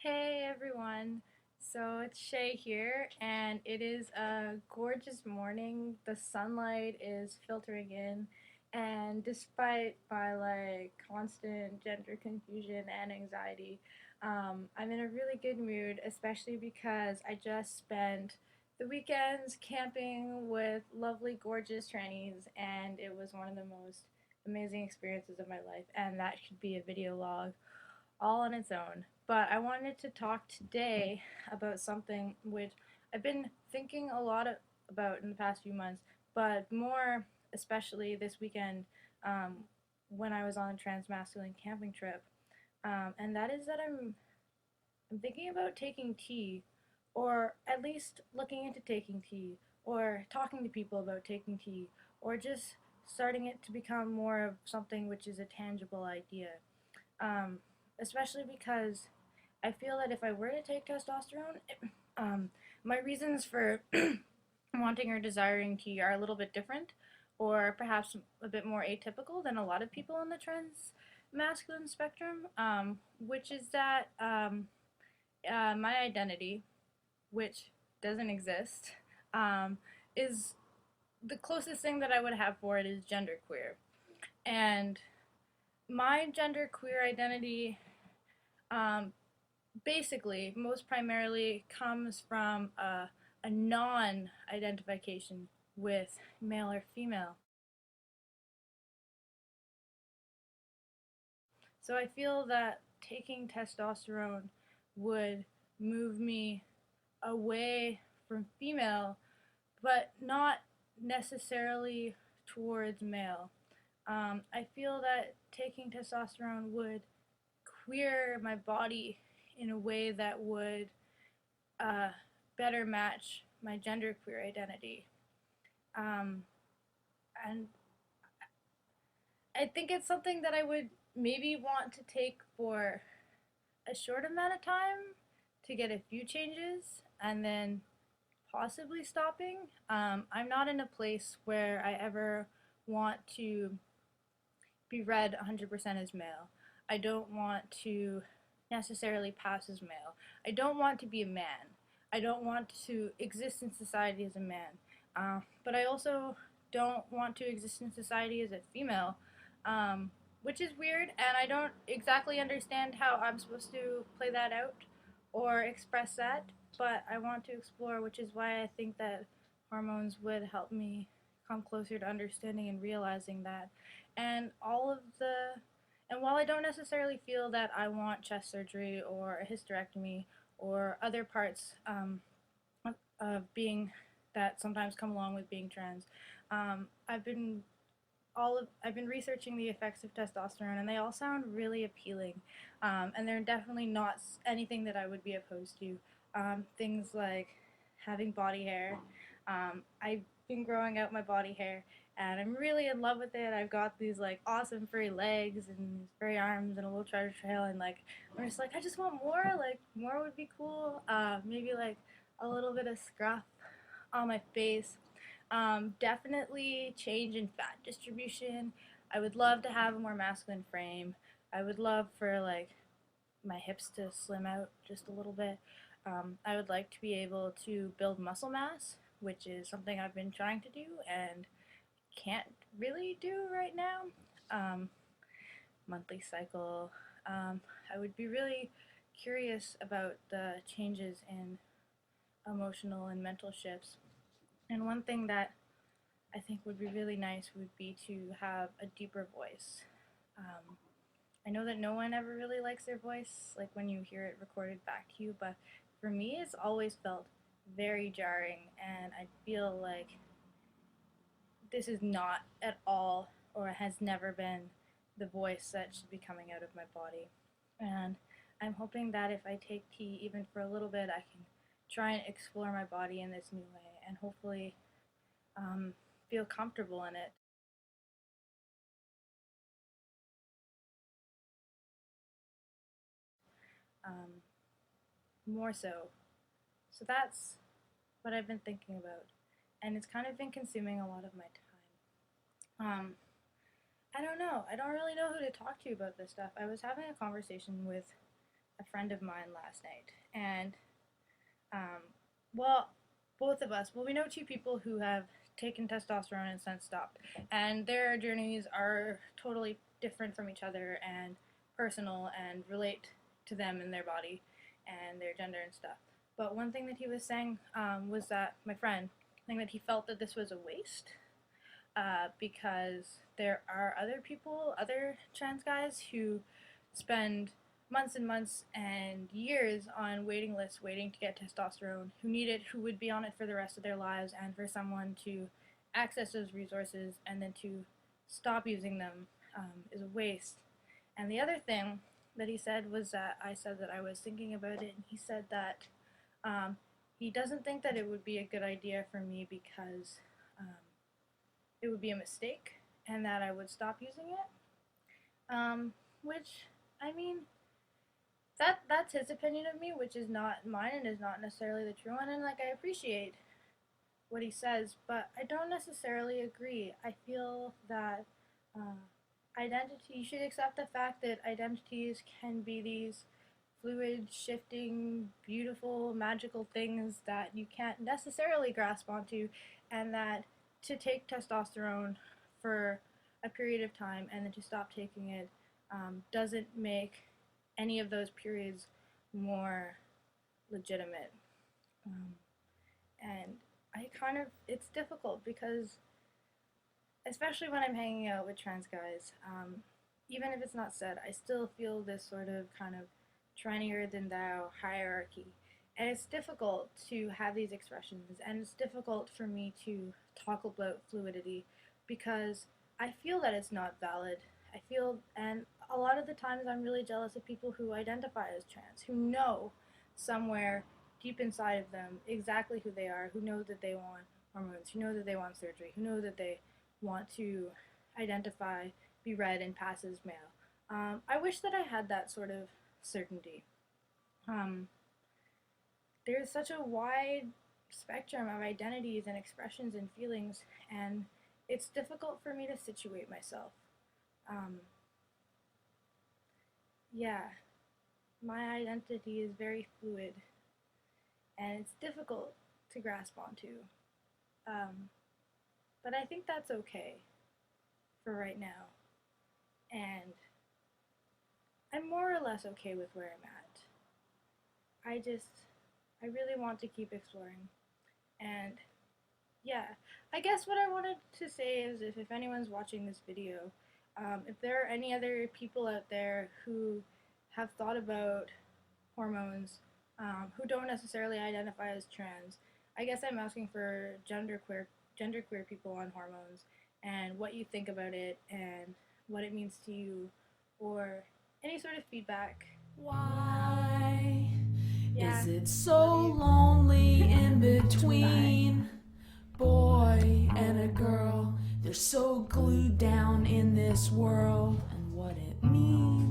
Hey everyone! So it's Shay here, and it is a gorgeous morning. The sunlight is filtering in, and despite my constant gender confusion and anxiety, I'm in a really good mood, especially because I just spent the weekends camping with lovely, gorgeous trannies, and it was one of the most amazing experiences of my life, and that should be a video log all on its own. But I wanted to talk today about something which I've been thinking a lot about in the past few months, but more especially this weekend um, when I was on a transmasculine camping trip. And that is that I'm thinking about taking tea, or at least looking into taking tea, or talking to people about taking tea, or just starting it to become more of something which is a tangible idea. Um, Especially because I feel that if I were to take testosterone, my reasons for wanting or desiring tea are a little bit different, or perhaps a bit more atypical than a lot of people on the trans masculine spectrum, which is that my identity, which doesn't exist, um, is the closest thing that I would have for it is genderqueer. And my genderqueer identity um, basically, most primarily comes from a non identification with male or female. So I feel that taking testosterone would move me away from female, but not necessarily towards male. I feel that taking testosterone would queer my body in a way that would uh, better match my genderqueer identity. Um, and I think it's something that I would maybe want to take for a short amount of time to get a few changes and then possibly stopping. I'm not in a place where I ever want to be read 100% as male. I don't want to necessarily pass as male. I don't want to be a man. I don't want to exist in society as a man. But I also don't want to exist in society as a female, which is weird, and I don't exactly understand how I'm supposed to play that out or express that, but I want to explore, which is why I think that hormones would help me come closer to understanding and realizing that. And all of the and while I don't necessarily feel that I want chest surgery or a hysterectomy or other parts of being that sometimes come along with being trans, I've been I've been researching the effects of testosterone, and they all sound really appealing. And they're definitely not anything that I would be opposed to. Things like having body hair. I've been growing out my body hair, and I'm really in love with it. I've got these awesome furry legs and furry arms and a little treasure trail, and I'm just I just want more. Like more would be cool. Maybe a little bit of scruff on my face. Definitely change in fat distribution. I would love to have a more masculine frame. I would love for my hips to slim out just a little bit. I would like to be able to build muscle mass, which is something I've been trying to do and can't really do right now. Um, Monthly cycle. I would be really curious about the changes in emotional and mental shifts. And one thing that I think would be really nice would be to have a deeper voice. Um, I know that no one ever really likes their voice, like when you hear it recorded back to you, but for me, it's always felt very jarring, and I feel like this is not at all, or has never been, the voice that should be coming out of my body. And I'm hoping that if I take tea even for a little bit, I can try and explore my body in this new way and hopefully um, feel comfortable in it. Um, More so. So that's what I've been thinking about, and it's kind of been consuming a lot of my time. I don't know. I don't really know who to talk to about this stuff. I was having a conversation with a friend of mine last night, and um, well, both of us, well, we know two people who have taken testosterone and since stopped, and their journeys are totally different from each other and personal and relate to them and their body and their gender and stuff. But one thing that he was saying was that my friend, saying that he felt that this was a waste because there are other people, other trans guys who spend months and months and years on waiting lists waiting to get testosterone, who need it, who would be on it for the rest of their lives, and for someone to access those resources and then to stop using them is a waste. And the other thing that he said was that I said that I was thinking about it, and he said that um, he doesn't think that it would be a good idea for me because um, it would be a mistake and that I would stop using it. Which, I mean, that's his opinion of me, which is not mine and is not necessarily the true one. And like, I appreciate what he says, but I don't necessarily agree. I feel that identity, you should accept the fact that identities can be these fluid, shifting, beautiful, magical things that you can't necessarily grasp onto, and that to take testosterone for a period of time and then to stop taking it doesn't make any of those periods more legitimate. Um, and it's difficult because, especially when I'm hanging out with trans guys, even if it's not said, I still feel this sort of kind of trinier than thou hierarchy. And it's difficult to have these expressions, and it's difficult for me to talk about fluidity because I feel that it's not valid. I feel, and a lot of the times I'm really jealous of people who identify as trans, who know somewhere deep inside of them exactly who they are, who know that they want hormones, who know that they want surgery, who know that they want to identify, be read, and pass as male. I wish that I had that sort of certainty. Um, there's such a wide spectrum of identities and expressions and feelings, and it's difficult for me to situate myself. Um, yeah, my identity is very fluid, and it's difficult to grasp onto. Um, but I think that's okay for right now, and I'm more or less okay with where I'm at. I really want to keep exploring. And yeah, I guess what I wanted to say is if anyone's watching this video, if there are any other people out there who have thought about hormones, who don't necessarily identify as trans, I guess I'm asking for genderqueer people on hormones and what you think about it and what it means to you, or any sort of feedback. Why Yeah, is it so lonely in between boy and a girl? They're so glued down in this world and what it means.